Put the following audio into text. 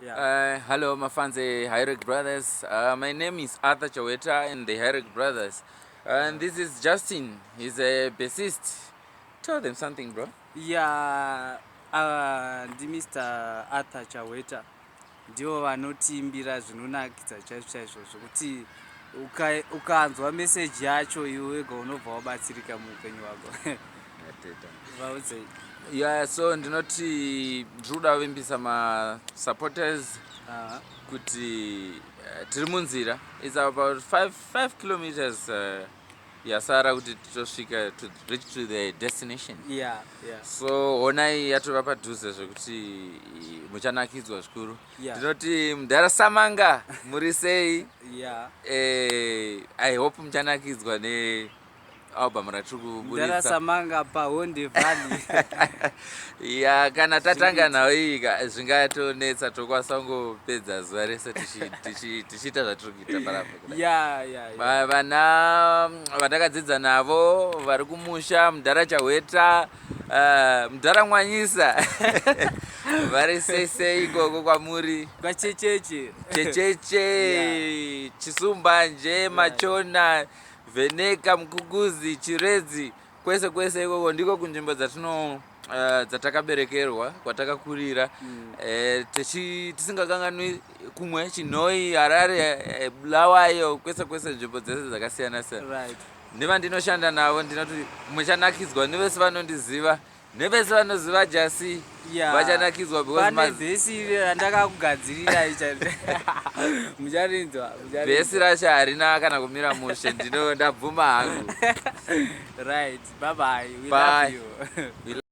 Hello, my fans, Hyric Brothers. My name is Arthur Chaweta and the Hyric Brothers. And this is Justin. He's a bassist. Tell them something, bro. Yeah, ndi Mr. Arthur Chaweta. Ndivo vanotiimbira zvinonakidza chaizvo zvokuti ukanzwa meseji yacho iwe wega unobva wabatsirika muupenyu hwako. Vaudze. Yeah, so ndinoti ndinoda kuvimbisa ma-supporters kuti tiri munzira. It's about 5 kilometers yasara kuti titosvika to reach to the destination. Yeah. So honai yatova padhuze zvekuti muchanakidzwa zvikuru. Ndinoti mudharasamanga muri sei? I hope muchanakidzwa ne album ratiri kuburitsa. Mudharasamanga paHonde Valley. Yeah, kana tatanga nawo iyi zvingatonetsa tokwanisa kungopedza zuva rese tichiita zvatiri kuita parapa. Vana vatakadzidza navo vari kumusha mudhara Chaweta, mudhara Mwanyisa vari sei ikoko kwamuri? Kwachecheche, Chisumbanje, Machona, Veneka, Mukuguzi, Chiredzi, kwese ikoko ndiko kunzvimbo dzatakaberekerwa kwatakakurira. Tisingakanganwi kumwe Chinhoi, Harare, Bulawayo, kwese nzvimbo dzese dzakasiyana siyana. Ndiva ndinoshanda navo ndinoti muchanakidzwa nevese vanondiziva nevese vanoziva Jasi vachanakidzwa because vhesi randakakugadzirira mucharinzwa. Vhesi racho harina kana kumira mushe, ndabvuma hangu. Right, bye. We love you.